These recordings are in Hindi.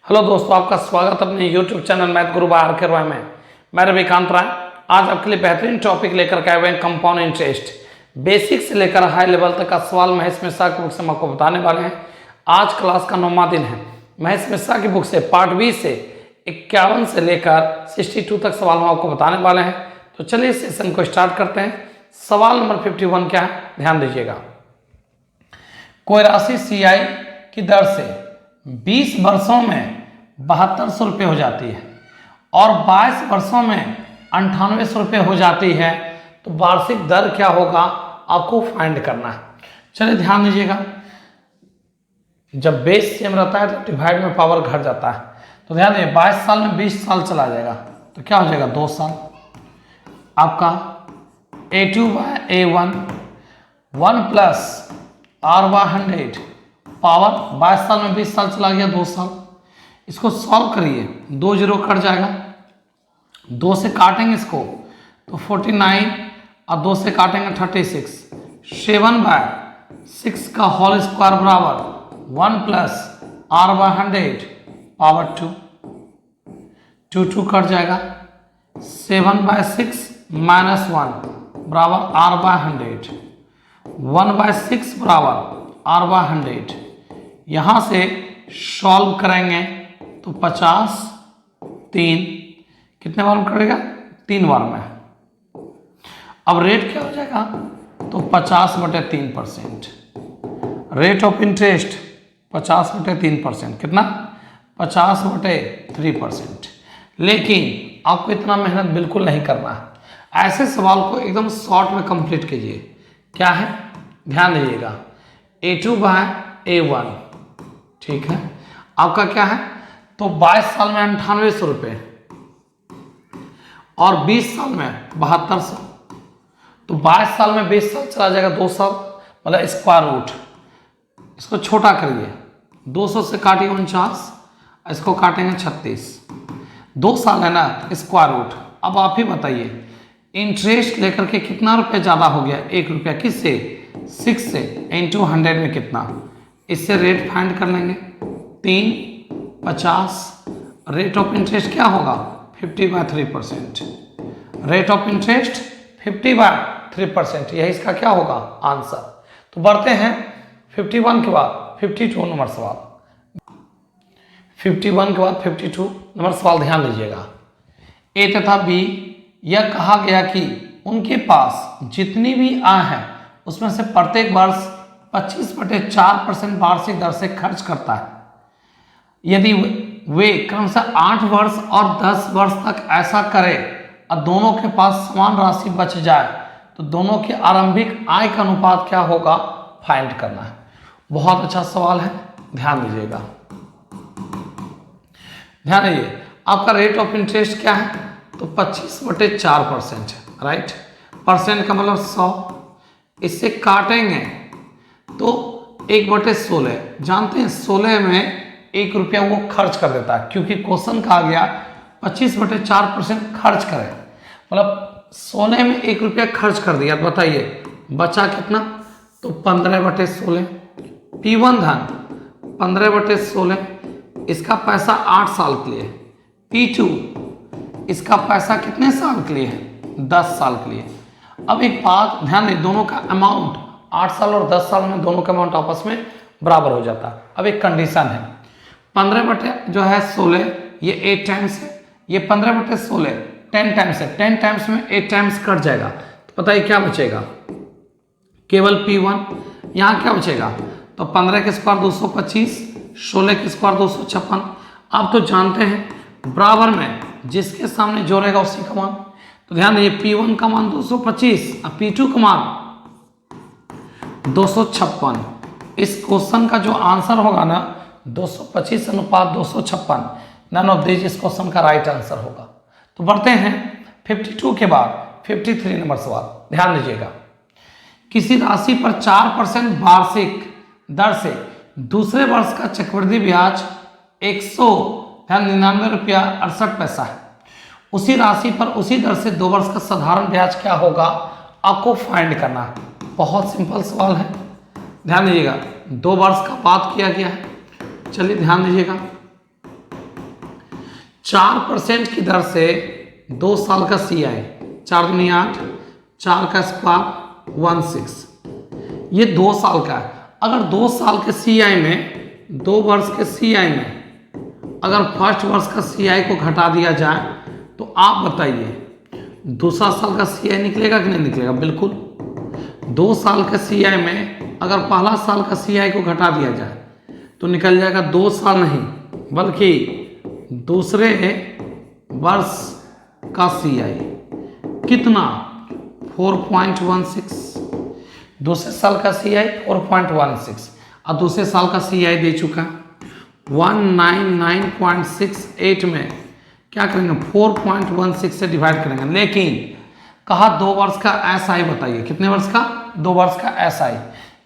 हेलो दोस्तों, आपका स्वागत अपने YouTube चैनल मैथ गुरु बाय R.k Roy में। मैं रविकांत राय आज आपके लिए बेहतरीन टॉपिक लेकर के आए हुए हैं कंपाउंड इंटरेस्ट। बेसिक से लेकर हाई लेवल तक का सवाल महेश मिश्रा की बुक से हम आपको बताने वाले हैं। आज क्लास का 9वां दिन है। महेश मिश्रा की बुक से पार्ट बी से 51 से लेकर 62 तक सवाल हम आपको बताने वाले हैं। तो चलिए इस सेशन को स्टार्ट करते हैं। सवाल नंबर 51 क्या है, ध्यान दीजिएगा। कोई राशि CI की दर से 20 वर्षों में 7200 रुपये हो जाती है और 22 वर्षों में 9800 रुपये हो जाती है, तो वार्षिक दर क्या होगा आपको फाइंड करना है। चलिए ध्यान दीजिएगा, जब बेस सेम रहता है तो डिवाइड में पावर घट जाता है। तो ध्यान दीजिए 22 साल में 20 साल चला जाएगा तो क्या हो जाएगा 2 साल। आपका A2/A1 1 प्लस R/100 पावर 22 साल में 20 साल चला गया 2 साल। इसको सॉल्व करिए, 2 जीरो कट जाएगा, 2 से काटेंगे इसको तो 49 और 2 से काटेंगे 36। 7/6 का होल स्क्वायर बराबर 1 प्लस R/100 पावर 2। 2 कट जाएगा, 7/6 माइनस 1 बराबर R/100, 1/6 बराबर R/100। यहाँ से सॉल्व करेंगे तो 50 3 कितने बार में करेगा 3 बार में। अब रेट क्या हो जाएगा तो 50/3%। रेट ऑफ इंटरेस्ट 50/3%, कितना 50/3%। लेकिन आपको इतना मेहनत बिल्कुल नहीं करना है। ऐसे सवाल को एकदम शॉर्ट में कंप्लीट कीजिए। क्या है ध्यान दीजिएगा, A2/A1 ठीक है, आपका क्या है तो 22 साल में 9800 रुपये और 20 साल में 7200। तो 22 साल में 20 साल चला जाएगा 2 साल, मतलब स्क्वायर रूट। इसको छोटा करिए, 200 से काटिए 49, इसको काटेंगे 36। 2 साल है ना स्क्वायर रूट। अब आप ही बताइए इंटरेस्ट लेकर के कितना रुपया ज़्यादा हो गया, 1 रुपया। किससे 6 से इंटू 100 में कितना, इससे रेट फाइंड कर लेंगे 3/50। रेट ऑफ इंटरेस्ट क्या होगा 50/3%। रेट ऑफ इंटरेस्ट 50/3%, यही इसका क्या होगा आंसर। तो बढ़ते हैं 51 के बाद 52 नंबर सवाल। 51 के बाद 52 नंबर सवाल ध्यान दीजिएगा। ए तथा बी यह कहा गया कि उनके पास जितनी भी आय है उसमें से प्रत्येक वर्ष 25/4% वार्षिक दर से खर्च करता है। यदि वे क्रमशः 8 वर्ष और 10 वर्ष तक ऐसा करें और दोनों के पास समान राशि बच जाए तो दोनों की आरंभिक आय का अनुपात क्या होगा फाइंड करना है। बहुत अच्छा सवाल है, ध्यान दीजिएगा। ध्यान दीजिए, आपका रेट ऑफ इंटरेस्ट क्या है तो 25/4% है, राइट। परसेंट का मतलब 100। इससे काटेंगे तो 1/16। जानते हैं 16 में 1 रुपया वो खर्च कर देता है, क्योंकि क्वेश्चन कहा गया 25/4% खर्च करें, मतलब 16 में 1 रुपया खर्च कर दिया। बताइए बचा कितना तो 15/16। P1 धन 15/16, इसका पैसा 8 साल के लिए। P2 इसका पैसा कितने साल के लिए है 10 साल के लिए। अब एक बात ध्यान दें, दोनों का अमाउंट 8 साल और 10 साल में दोनों का अमाउंट आपस में बराबर हो जाता है। अब एक कंडीशन है, 15/16 ये 8 टाइम्स है, ये 15/16 10 टाइम्स है। 10 टाइम्स में 8 टाइम्स कट जाएगा तो बताइए क्या बचेगा, केवल P1। यहाँ क्या बचेगा तो 15 के स्क्वायर 225, 16 के स्क्वायर 256। आप तो जानते हैं बराबर में जिसके सामने जोड़ेगा उसी का मान। तो ध्यान दीजिए P1 का मान 225 और P2 का मान 256। इस क्वेश्चन का जो आंसर होगा ना 225 अनुपात 256, नन ऑफ दिस इस क्वेश्चन का राइट आंसर होगा। तो बढ़ते हैं 52 के बाद 53 नंबर सवाल, ध्यान दीजिएगा। किसी राशि पर 4% वार्षिक दर से दूसरे वर्ष का चक्रवृद्धि ब्याज 199 रुपया 68 पैसा है। उसी राशि पर उसी दर से 2 वर्ष का साधारण ब्याज क्या होगा आपको फाइंड करना है। बहुत सिंपल सवाल है, ध्यान दीजिएगा। 2 वर्ष का बात किया गया है। चलिए ध्यान दीजिएगा, 4% की दर से 2 साल का CI, 4 दूनी 8, 4 का स्क्वायर 16, ये 2 साल का है। अगर 2 साल के CI में, 2 वर्ष के CI में अगर फर्स्ट वर्ष का CI को घटा दिया जाए तो आप बताइए दूसरा साल का CI निकलेगा कि नहीं निकलेगा? बिल्कुल। 2 साल के CI में अगर पहला साल का CI को घटा दिया जाए तो निकल जाएगा 2 साल नहीं बल्कि दूसरे वर्ष का CI कितना? 4.16। दूसरे साल का CI 4.16 और दूसरे साल का CI दे चुका 199.68 में क्या करेंगे? 4.16 से डिवाइड करेंगे। लेकिन कहा 2 वर्ष का SI बताइए, कितने वर्ष का? 2 वर्ष का SI।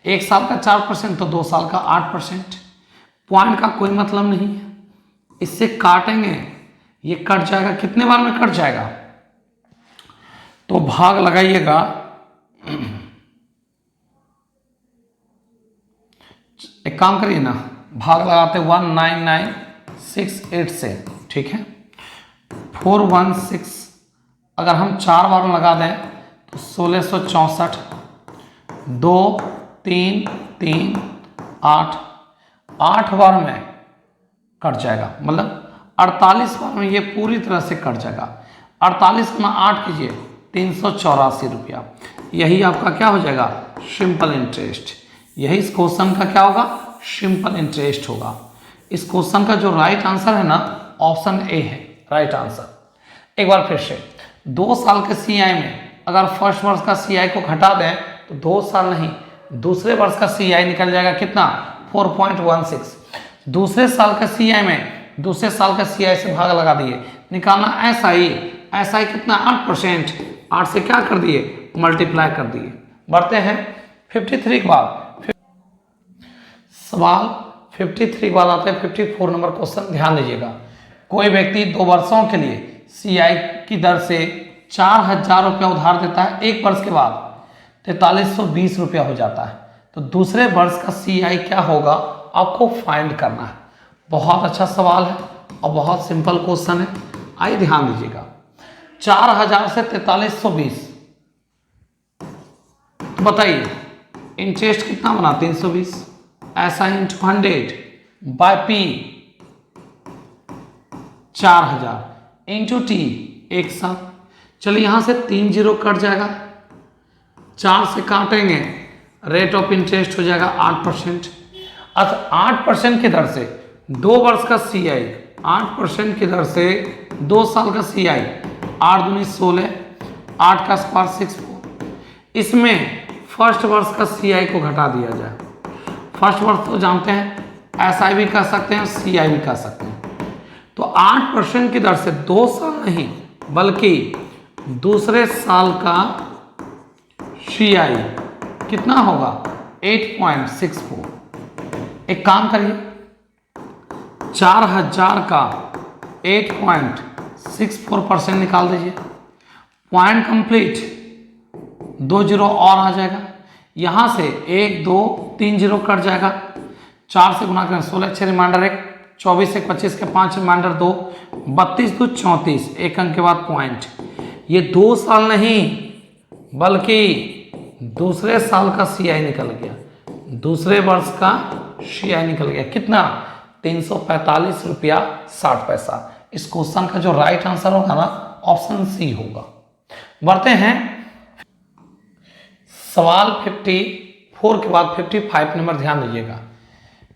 1 साल का 4% तो 2 साल का 8%। पॉइंट का कोई मतलब नहीं है, इससे काटेंगे, ये कट जाएगा। कितने बार में कट जाएगा? तो भाग लगाइएगा, एक काम करिए ना, भाग लगाते 19968 से, ठीक है। 416 अगर हम 4 बार में लगा दें तो 1664, 2 3 3 8, 8 बार में कट जाएगा, मतलब 48 बार में ये पूरी तरह से कट जाएगा। 48 गुना 8 कीजिए, 384 रुपया। यही आपका क्या हो जाएगा? Simple interest. यही इस क्वेश्चन का क्या होगा? सिंपल इंटरेस्ट होगा। इस क्वेश्चन का जो राइट आंसर है ना, ऑप्शन ए है राइट आंसर। एक बार फिर से, 2 साल के CI में अगर फर्स्ट वर्ष का CI को घटा दें तो 2 साल नहीं दूसरे वर्ष का CI निकल जाएगा कितना? 4.16। दूसरे साल का CI में दूसरे साल का CI से भाग लगा दिए, निकालना SI कितना? 8%। 8 से क्या कर दिए? मल्टीप्लाई कर दिए। बढ़ते हैं 53 के बाद। सवाल 53 के बाद आते हैं 54 नंबर क्वेश्चन। ध्यान दीजिएगा, कोई व्यक्ति 2 वर्षों के लिए CI की दर से 4000 रुपया उधार देता है। 1 वर्ष के बाद 4320 रुपया हो जाता है, तो दूसरे वर्ष का CI क्या होगा आपको फाइंड करना है। बहुत अच्छा सवाल है और बहुत सिंपल क्वेश्चन है। आइए ध्यान दीजिएगा, 4000 से 4320, तो बताइए इंटरेस्ट कितना बना? 320। SI into 100 by P 4000 into T 1 साल। चलिए यहाँ से 3 जीरो कट जाएगा, 4 से काटेंगे, रेट ऑफ इंटरेस्ट हो जाएगा 8%। अच्छा, 8% की दर से 2 वर्ष का CI, 8% की दर से 2 साल का CI, 8 दूनी 16, 8 का स्क्वायर 64। इसमें फर्स्ट वर्ष का CI को घटा दिया जाए। फर्स्ट वर्ष तो जानते हैं, SI भी कह सकते हैं, CI भी कह सकते हैं। तो 8% की दर से 2 साल नहीं बल्कि दूसरे साल का CI कितना होगा? 8.64। एक काम करिए, 4000 का 8.64% निकाल दीजिए। पॉइंट कंप्लीट, 2 जीरो और आ जाएगा। यहाँ से 1 2 3 जीरो कट जाएगा, 4 से गुना करें 16, 6 रिमाइंडर 1, 24 1 25 के 5 रिमाइंडर 2, 32 2 34, 1 अंक के बाद पॉइंट। ये 2 साल नहीं बल्कि दूसरे साल का CI निकल गया, दूसरे वर्ष का CI निकल गया। कितना? 345 रुपया 60 पैसा। इस क्वेश्चन का जो राइट आंसर होगा ना, ऑप्शन सी होगा। बढ़ते हैं सवाल 54 के बाद 55 नंबर। ध्यान दीजिएगा,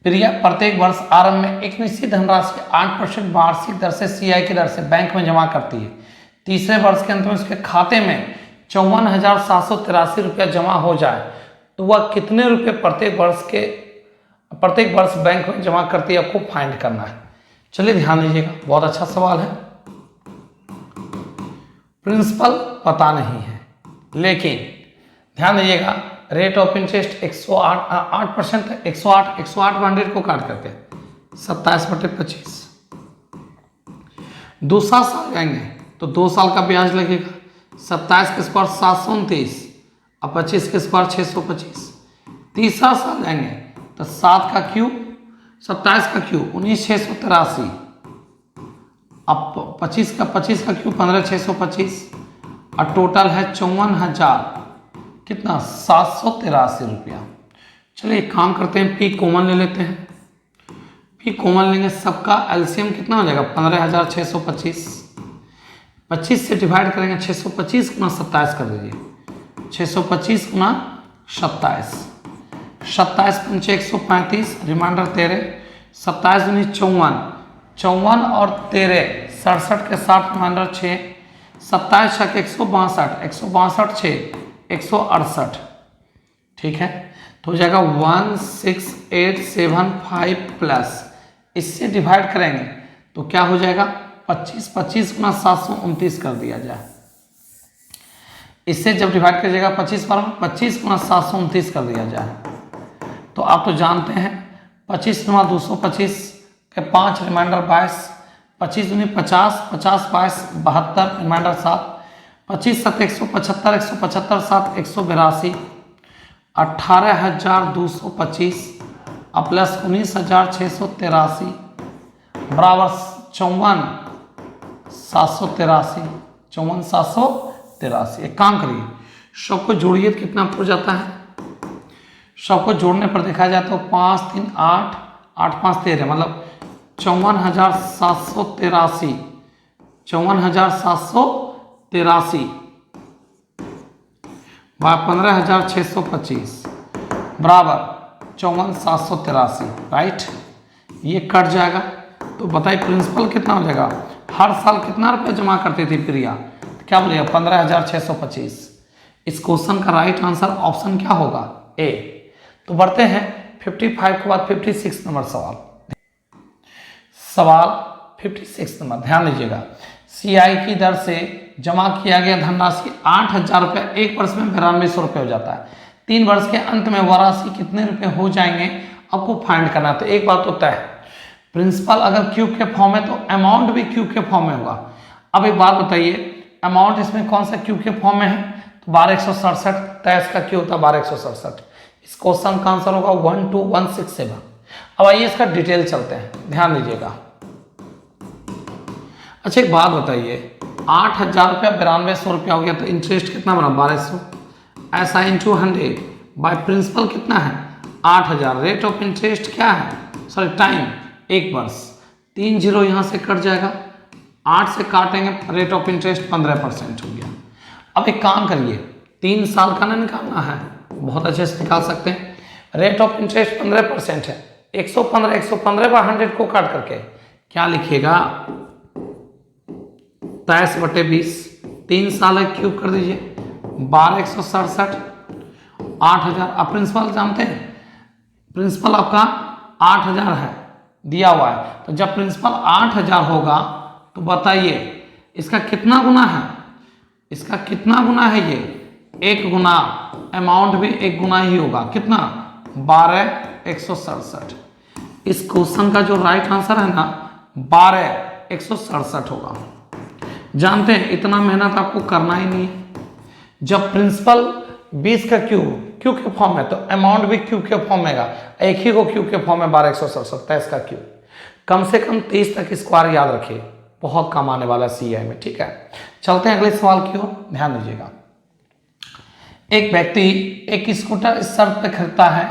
प्रिया प्रत्येक वर्ष आरंभ में एक निश्चित धनराशि 8% वार्षिक दर से CI की दर से बैंक में जमा करती है। तीसरे वर्ष के अंत में उसके खाते में 54,783 रुपया जमा हो जाए तो वह कितने रुपये प्रत्येक वर्ष बैंक में जमा करती है, आपको फाइंड करना है। चलिए ध्यान दीजिएगा, बहुत अच्छा सवाल है। प्रिंसिपल पता नहीं है, लेकिन ध्यान दीजिएगा, रेट ऑफ इंटरेस्ट 108% है। 108 100 को काट करके 27/25। दूसरा साल जाएंगे तो 2 साल का ब्याज लगेगा। 27 के स्क्वायर 729 और 25 के स्क्वायर 625। तीसरा साल जाएंगे तो 7 का क्यूब 27 का क्यूब 19,683 अब 25 का क्यों 15,625 और टोटल है 54,000 कितना 783 रुपया। चलिए एक काम करते हैं, पी कॉमन ले लेते हैं। पी कॉमन लेंगे, सबका एलसीएम कितना हो जाएगा 15,625। 25 से डिवाइड करेंगे 625 गुना 27 कर दीजिए। 625 गुना 27, 27 पंचे 135, रिमाइंडर 13, 27 दूनी 54, 54 और 13 67 के 60, रिमाइंडर 6, 27 छक 162, 162 6 168। ठीक है, तो हो जाएगा 16875 प्लस, इससे डिवाइड करेंगे तो क्या हो जाएगा 25, 25 गुना 729 कर दिया जाए। इससे जब डिवाइड करिएगा 25 बार 25 गुना 729 कर दिया जाए तो आप तो जानते हैं 25 गुना 225 के 5, रिमाइंडर 22, 25 दूनी 50, 50 22 72, रिमाइंडर 7, 25 7 175, 175 7 182, 18,225 और प्लस 19,683 बराबर 54,783, 54,783। एक काम करिए, सबको जोड़िए तो कितना हो जाता है। सबको जोड़ने पर देखा जाए तो 5 3 8, 8 5 13, मतलब 54,783, 54,783 बाय 15,625 बराबर 54,783, राइट। ये कट जाएगा तो बताइए प्रिंसिपल कितना हो जाएगा। हर साल कितना रुपया जमा करती थी प्रिया, तो क्या बोलिएगा 15,625। इस क्वेश्चन का राइट आंसर ऑप्शन क्या होगा, ए। तो बढ़ते हैं 55 के बाद 56 नंबर सवाल। सवाल 56 नंबर, ध्यान दीजिएगा। सीआई की दर से जमा किया गया धनराशि 8,000 रुपये 1 वर्ष में 9200 रुपये हो जाता है। 3 वर्ष के अंत में वह राशि कितने रुपए हो जाएंगे आपको फाइंड करना है। तो एक बात तो तय है, प्रिंसिपल अगर क्यूब के फॉर्म में तो अमाउंट भी क्यूब के फॉर्म में होगा। अब एक बात बताइए, अमाउंट इसमें कौन सा क्यूब के फॉर्म में है, तो 12,167, तय इसका क्यों होता है 12,167। इस क्वेश्चन का आंसर होगा 12167। अब आइए इसका डिटेल चलते हैं, ध्यान दीजिएगा। अच्छा एक बात बताइए, 8,000 रुपया 9200 रुपया हो गया तो इंटरेस्ट कितना बना 1200, ऐसा इंटू 100 बाय प्रिंसिपल कितना है 8,000। रेट ऑफ इंटरेस्ट क्या है, सॉरी टाइम 1 वर्ष। 3 जीरो यहाँ से कट जाएगा, 8 से काटेंगे, रेट ऑफ इंटरेस्ट 15% हो गया। अब एक काम करिए, 3 साल का ना निकालना है, बहुत अच्छे से निकाल सकते हैं। रेट ऑफ इंटरेस्ट 15% है, 115 बाय 100 को काट करके क्या लिखिएगा 23/20। 3 साल है, क्यूब कर दीजिए 12,167, 8,000। अब प्रिंसिपल जानते हैं, प्रिंसिपल आपका 8,000 है दिया हुआ है, तो जब प्रिंसिपल 8,000 होगा तो बताइए इसका कितना गुना है, इसका कितना गुना है, ये 1 गुना, अमाउंट भी 1 गुना ही होगा, कितना 12,167। इस क्वेश्चन का जो राइट आंसर है ना 12,167 होगा। जानते हैं इतना मेहनत आपको करना ही नहीं है। जब प्रिंसिपल 20 का क्यूब के फॉर्म में तो अमाउंट भी क्यूब के फॉर्म में है, एक ही को क्यूब के फॉर्म में 12,167 है इसका क्यूब। कम से कम 30 तक स्क्वायर याद रखिए, बहुत काम आने वाला सीआई में। ठीक है, चलते हैं अगले सवाल की ओर, ध्यान दीजिएगा। एक व्यक्ति एक स्कूटर इस शर्त पर खरीदता है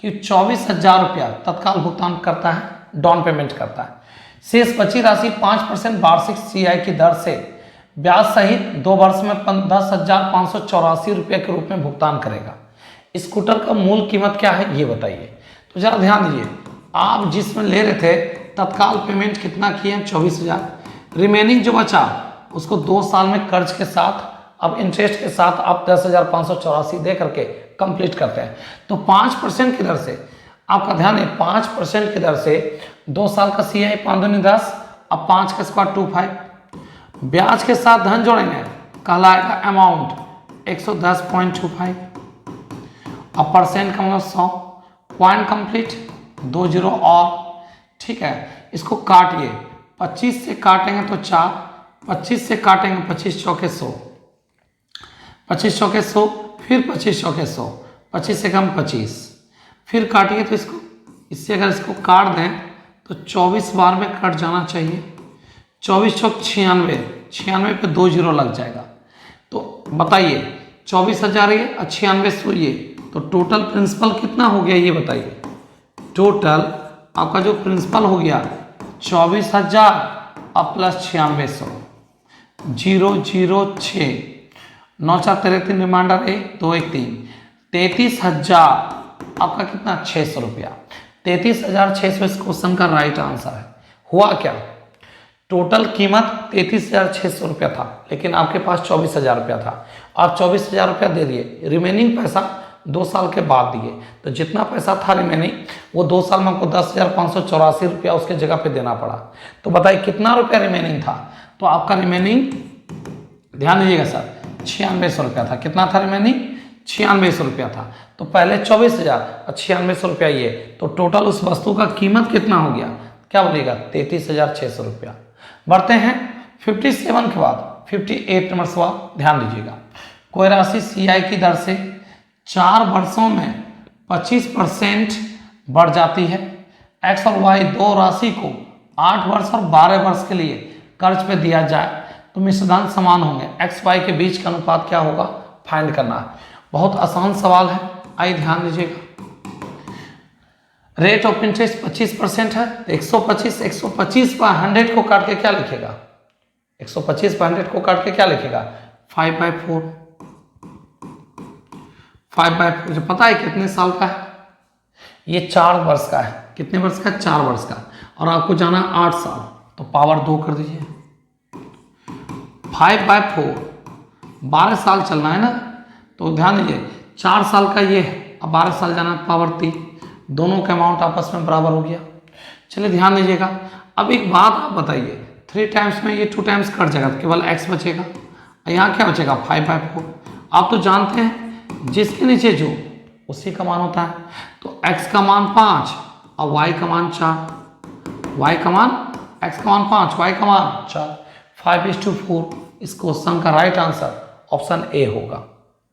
कि 24,000 रुपया तत्काल भुगतान करता है, डाउन पेमेंट करता है। शेष बची राशि 5% वार्षिक सीआई की दर से ब्याज सहित 2 वर्ष में 10,584 रुपये के रूप में भुगतान करेगा। स्कूटर का मूल कीमत क्या है ये बताइए। तो जरा ध्यान दीजिए, आप जिसमें ले रहे थे तत्काल पेमेंट कितना किए 24,000, रिमेनिंग जो बचा उसको 2 साल में कर्ज के साथ अब इंटरेस्ट के साथ आप 10,584 दे करके कंप्लीट करते हैं। तो 5% की दर से आपका ध्यान है, 5% की दर से 2 साल का सीआई 5 दूनी 10, अब 5 का स्क्वायर 25, ब्याज के साथ धन जोड़ेंगे कहलाएगा अमाउंट 110.25, अब परसेंट का मतलब 100, पॉइंट कंप्लीट 2 जीरो और। ठीक है, इसको काटिए, 25 से काटेंगे तो 4, 25 से काटेंगे 25 चौके 100, 25 चौके 100, फिर 25 चौके 100, 25 से कम 25, फिर काटिए तो इससे अगर इसको काट दें तो 24 बार में कट जाना चाहिए। 24 चौक 96, 96 पे 2 जीरो लग जाएगा। तो बताइए 24,000 ये और 96 ये, तो टोटल प्रिंसिपल कितना हो गया ये बताइए। टोटल आपका जो प्रिंसिपल हो गया 24,000 और प्लस 9600, 006, 9 4 13 3 रिमाइंडर 1 2 1 3, 33,000 आपका कितना 600 रुपया। 33,600 इस क्वेश्चन का राइट आंसर है। हुआ क्या, टोटल कीमत 33,600 रुपया था, लेकिन आपके पास 24,000 रुपया था। आप 24,000 रुपया दे दिए, रिमेनिंग पैसा 2 साल के बाद दिए, तो जितना पैसा था रिमेनिंग वो 2 साल में आपको 10,584 रुपया उसके जगह पे देना पड़ा। तो बताइए कितना रुपया रिमेनिंग था। तो आपका रिमेनिंग ध्यान दीजिएगा सर 9600 रुपया था। कितना था रिमेनिंग, 9600 रुपया था। तो पहले 24,000 और 9600 रुपया ये, तो टोटल उस वस्तु का कीमत कितना हो गया, क्या बोलिएगा 33,600 रुपया। बढ़ते हैं 57 के बाद 58 नंबर सवाल, ध्यान दीजिएगा। कोई राशि सीआई की दर से 4 वर्षों में 25% बढ़ जाती है। एक्स और वाई दो राशि को 8 वर्ष और 12 वर्ष के लिए कर्ज पे दिया जाए तो मिश्रधन समान होंगे। एक्स वाई के बीच का अनुपात क्या होगा, फाइंड करना है। बहुत आसान सवाल है, आइए ध्यान दीजिएगा। रेट ऑफ इंटरेस्ट 25% है, तो 125 पर 100 को काट के क्या लिखेगा, 125 पर 100 को काट के क्या लिखेगा 5/4। 5/4 जो पता है कितने साल का है, ये 4 वर्ष का है। कितने वर्ष का, 4 वर्ष का। और आपको जाना 8 साल, तो पावर 2 कर दीजिए। 5/4 12 साल चलना है ना, तो ध्यान दीजिए 4 साल का ये है, अब 12 साल जाना पावर 3, दोनों का अमाउंट आपस में बराबर हो गया। चलिए ध्यान दीजिएगा। अब एक बात आप बताइए, 3 टाइम्स में ये 2 टाइम्स कट जाएगा, तो केवल x बचेगा। यहाँ क्या बचेगा 5/4। आप तो जानते हैं जिसके नीचे जो उसी का मान होता है, तो x का मान 5 और y का मान 4। y का मान, x का मान 5, y का मान 4, 5:4। इस क्वेश्चन का राइट आंसर ऑप्शन ए होगा।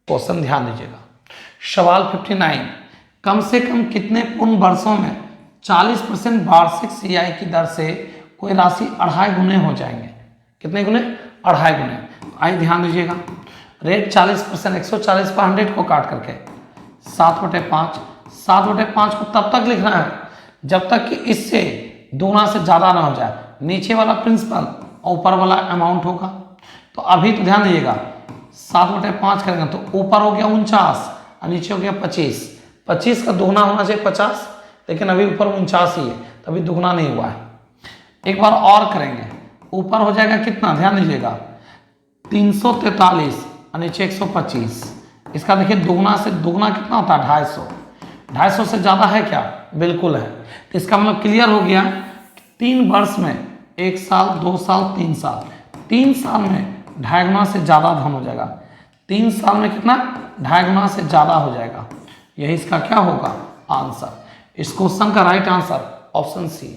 क्वेश्चन ध्यान दीजिएगा। सवाल 59, कम से कम कितने पूर्ण वर्षों में 40% वार्षिक सीआई की दर से कोई राशि 2.5 गुने हो जाएंगे। कितने गुने, 2.5 गुने। आइए ध्यान दीजिएगा। रेट 40%, 140 पर 100 को काट करके 7/5। 7/5 को तब तक लिखना है जब तक कि इससे दोगुना से ज़्यादा ना हो जाए। नीचे वाला प्रिंसिपल और ऊपर वाला अमाउंट होगा। तो अभी तो ध्यान दीजिएगा 7/5 करेंगे तो ऊपर हो गया 49 और नीचे हो गया 25। 25 का दुगना होना चाहिए 50, लेकिन अभी ऊपर 49 ही है, तभी दुगना नहीं हुआ है। एक बार और करेंगे, ऊपर हो जाएगा कितना, ध्यान दीजिएगा 343 और नीचे 125। इसका देखिए दुगना से दुगना कितना होता है 250। 250 से ज़्यादा है क्या, बिल्कुल है। तो इसका मतलब क्लियर हो गया 3 वर्ष में 1 साल 2 साल 3 साल, 3 साल में 2.5 गुना से ज़्यादा धन हो जाएगा। 3 साल में कितना, 2.5 गुना से ज़्यादा हो जाएगा। यही इसका क्या होगा आंसर। इस क्वेश्चन का राइट आंसर ऑप्शन सी।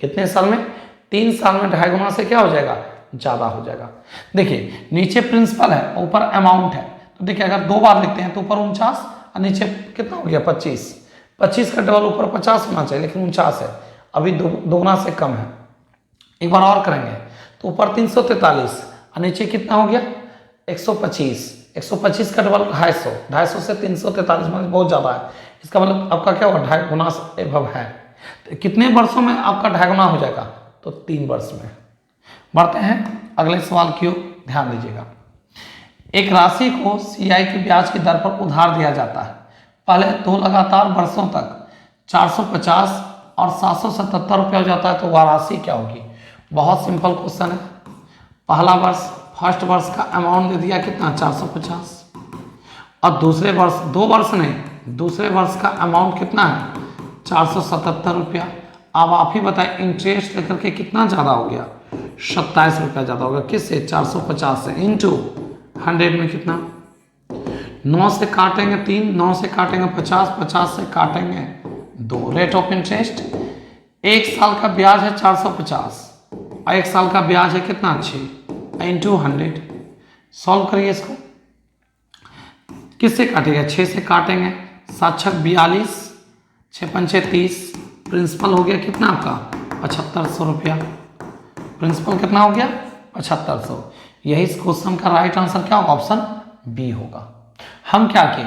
कितने साल में, 3 साल में 2.5 गुना से क्या हो जाएगा, ज़्यादा हो जाएगा। देखिए नीचे प्रिंसिपल है, ऊपर अमाउंट है, तो देखिए अगर 2 बार लिखते हैं तो ऊपर 49 और नीचे कितना हो गया 25। 25 का डबल ऊपर 50 होना चाहिए, लेकिन 49 है, अभी दोगुना से कम है। एक बार और करेंगे तो ऊपर 343 और नीचे कितना हो गया 125। 125 का डबल 250, 250 से 343 में बहुत ज़्यादा है। इसका मतलब आपका क्या होगा 2.5 गुना से एभव है। तो कितने वर्षों में आपका 2.5 गुना हो जाएगा, तो 3 वर्ष में। बढ़ते हैं अगले सवाल की ओर, ध्यान दीजिएगा। एक राशि को सीआई की ब्याज की दर पर उधार दिया जाता है। पहले 2 लगातार वर्षों तक 450 और 777 रुपये हो जाता है, तो वह राशि क्या होगी। बहुत सिंपल क्वेश्चन है। पहला वर्ष, फर्स्ट वर्ष का अमाउंट दे दिया कितना 450, और दूसरे वर्ष, 2 वर्ष नहीं, दूसरे वर्ष का अमाउंट कितना है 477 रुपया। अब आप ही बताएं इंटरेस्ट लेकर के कितना ज़्यादा हो गया, 27 रुपया ज़्यादा होगा। किससे, 450 से, इंटू 100 में कितना, 9 से काटेंगे 3, 9 से काटेंगे 50, 50 से काटेंगे 2। रेट ऑफ इंटरेस्ट 1 साल का ब्याज है 450 और 1 साल का ब्याज है कितना 6, इंटू 100। सॉल्व करिए इसको। किससे काटेगा, 6 से काटेंगे, 7 6 42, 6 5 30। प्रिंसिपल हो गया कितना आपका 7500 रुपया। प्रिंसिपल कितना हो गया 7500। यही इस क्वेश्चन का राइट आंसर क्या होगा, ऑप्शन बी होगा। हम क्या किए,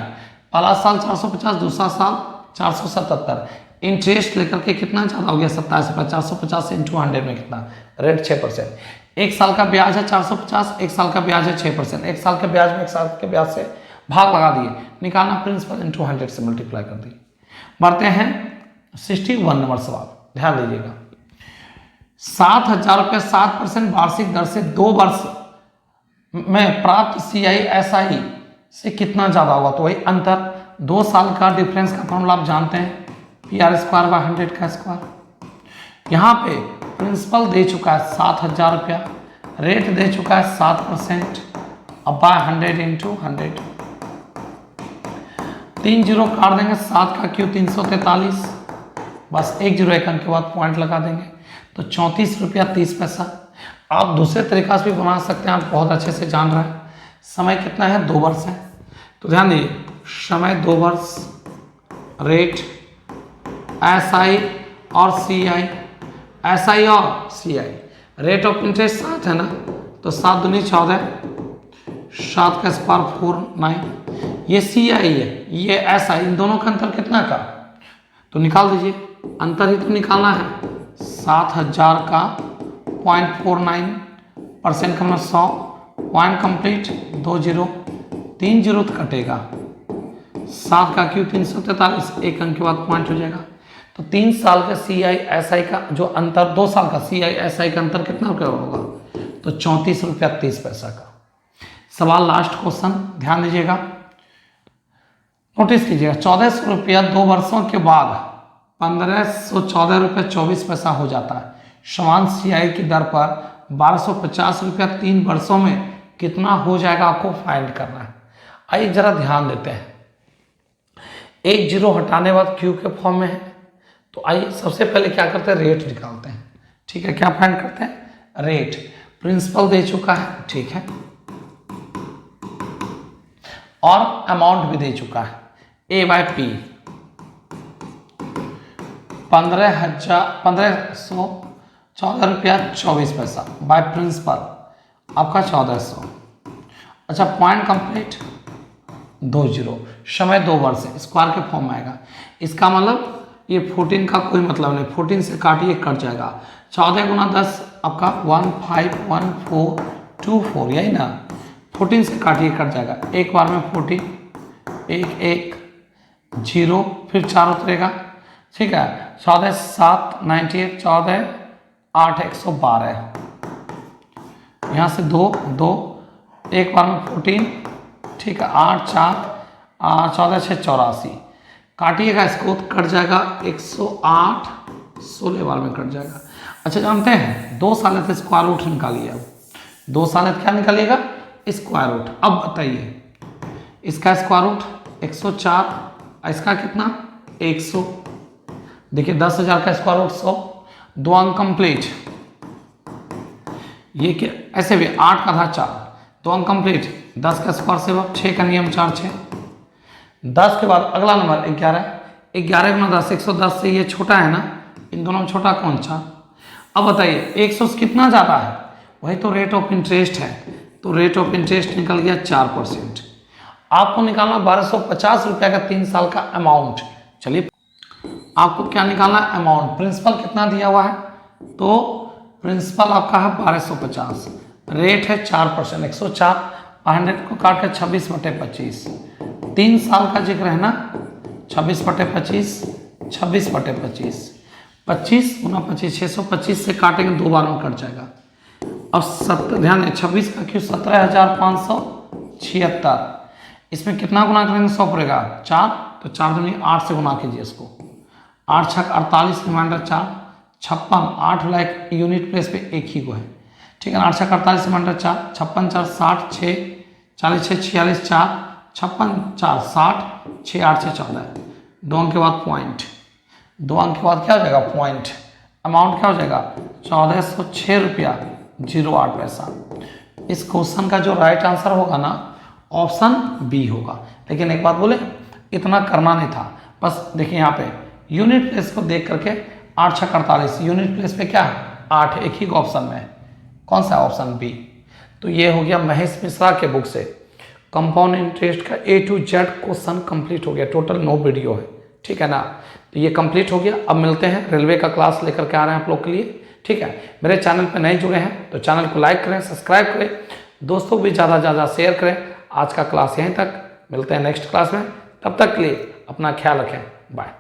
पहला साल 450, दूसरा साल 477, इंटरेस्ट लेकर के कितना ज़्यादा हो गया 27 रुपये, 450 इंटू 100 में कितना, रेट 6%। एक साल का ब्याज है 450, एक साल का ब्याज है 6%, एक साल के ब्याज में एक साल के ब्याज से भाग लगा दिए, निकालना प्रिंसिपल इंटू 100 से मल्टीप्लाई कर दिए। बढ़ते हैं 61 नंबर सवाल, ध्यान दीजिएगा। 7,000 रुपये 7% वार्षिक दर से 2 वर्ष में प्राप्त CISI से कितना ज़्यादा होगा, तो वही अंतर 2 साल का डिफरेंस का फॉर्मूला आप जानते हैं, PR² / 100 का स्क्वायर। यहाँ पे प्रिंसिपल दे चुका है 7,000 रुपया, रेट दे चुका है 7%, अब बाय 100 इंटू 100, 3 जीरो काट देंगे, 7 का क्यू 343, बस 1 जीरो 1 अंक के बाद पॉइंट लगा देंगे, तो 34 रुपया 30 पैसा। आप दूसरे तरीका से भी बना सकते हैं, आप बहुत अच्छे से जान रहे हैं। समय कितना है, 2 वर्ष है, तो ध्यान दीजिए समय 2 वर्ष, रेट SI और CI, SI और CI, रेट ऑफ इंटरेस्ट 7 है ना, तो 7 दूनी 14, 7 का स्क्वायर 49, ये CI है, ये SI, इन दोनों का अंतर कितना का, तो निकाल दीजिए, अंतर ही तो निकालना है। 7,000 का 0.49% का मतलब 100, पॉइंट कंप्लीट, 2 जीरो, 3 जीरो तो कटेगा, 7 का क्यू 343, 1 अंक के बाद पॉइंट हो जाएगा। तो 3 साल का CISI का जो अंतर, 2 साल का CISI का अंतर कितना होगा, तो 34 रुपया 30 पैसा का। सवाल लास्ट क्वेश्चन, ध्यान दीजिएगा, नोटिस कीजिएगा। 1400 रुपया 2 वर्षों के बाद 1514 रुपया 24 पैसा हो जाता है। समान CI की दर पर 1250 रुपया 3 वर्षों में कितना हो जाएगा, आपको फाइंड करना है। आइए जरा ध्यान देते हैं, 1 जीरो हटाने बाद क्यू के फॉर्म में है, तो आइए सबसे पहले क्या करते हैं, रेट निकालते हैं। ठीक है, क्या फाइंड करते हैं, रेट। प्रिंसिपल दे चुका है, ठीक है, और अमाउंट भी दे चुका है, A/P 1514 रुपया 24 पैसा बाय प्रिंसिपल आपका 1400। अच्छा, पॉइंट कंप्लीट, 2 जीरो, समय 2 वर्ष है, स्क्वायर के फॉर्म में आएगा। इसका मतलब ये 14 का कोई मतलब नहीं, 14 से काटिए कट जाएगा, 14 गुना 10 आपका 151424, यही ना, 14 से काटिए कट जाएगा, एक बार में 14, 1 1 जीरो, फिर 4 उतरेगा, ठीक है, 14 7 98, 14 8 112, यहाँ से 2 2, एक बार में 14, ठीक है, 8 4 14 6 84, काटिएगा इसको तो कट जाएगा 108, 16 बार में कट जाएगा। अच्छा, जानते हैं 2 साल से स्क्वायर रूट निकालिए, अब 2 साल क्या निकालिएगा, स्क्वायर रूट। अब बताइए, इसका स्क्वायर रूट 104, इसका कितना 100, देखिए 10,000 का स्क्वायर रूट 100, 2 अंक कंप्लीट, ये क्या, ऐसे भी 8 का आधा 4, 2 अंक कंप्लीट, 10 का स्क्वायर से 6 का नियम 4 6, 10 के बाद अगला नंबर 11, 11 गुना 10, 110 से ये छोटा है ना, इन दोनों में छोटा कौन सा। अब बताइए 100 से कितना ज़्यादा है, वही तो रेट ऑफ इंटरेस्ट है, तो रेट ऑफ इंटरेस्ट निकल गया 4%। आपको निकालना 1250 रुपया का 3 साल का अमाउंट। चलिए, आपको क्या निकालना है, अमाउंट। प्रिंसिपल कितना दिया हुआ है, तो प्रिंसिपल आपका है 1250, रेट है 4%, 104, 100 को काट कर 26/25, 3 साल का जिक्र है ना, 26/25, 26/25, 25 गुना 25, 625 से काटेंगे 2 बार में कट जाएगा। अब 7, ध्यान दें 26 का क्यों 17,576, इसमें कितना गुना करेंगे, 100 पड़ेगा 4, तो 4 दूनी 8 से गुना कीजिए इसको, 8 6 48, रिमाइंडर 4, 56, 8 वाला एक यूनिट प्लेस पे एक ही को है, ठीक है, 8 6 48, रिमाइंडर 4, 56 4 60, 6 40 6 46, 4 56 4 60, 6 8 6 14, 2 अंक के बाद पॉइंट, 2 अंक के बाद क्या हो जाएगा, पॉइंट। अमाउंट क्या हो जाएगा, 1406 रुपया 08 पैसा। इस क्वेश्चन का जो राइट आंसर होगा ना, ऑप्शन बी होगा। लेकिन एक बात बोले, इतना करना नहीं था, बस देखिए यहाँ पे यूनिट प्लेस को देख करके 8 6 48, यूनिट प्लेस पे क्या है 8, एक ही ऑप्शन में है, कौन सा ऑप्शन बी। तो ये हो गया महेश मिश्रा के बुक से कंपाउंड इंटरेस्ट का A to Z question complete हो गया। टोटल 9 वीडियो है, ठीक है ना। तो ये कंप्लीट हो गया। अब मिलते हैं, रेलवे का क्लास लेकर के आ रहे हैं आप लोग के लिए, ठीक है। मेरे चैनल पर नए जुड़े हैं तो चैनल को लाइक करें, सब्सक्राइब करें, दोस्तों भी ज़्यादा से ज़्यादा शेयर करें। आज का क्लास यहीं तक, मिलते हैं नेक्स्ट क्लास में। तब तक के लिए अपना ख्याल रखें, बाय।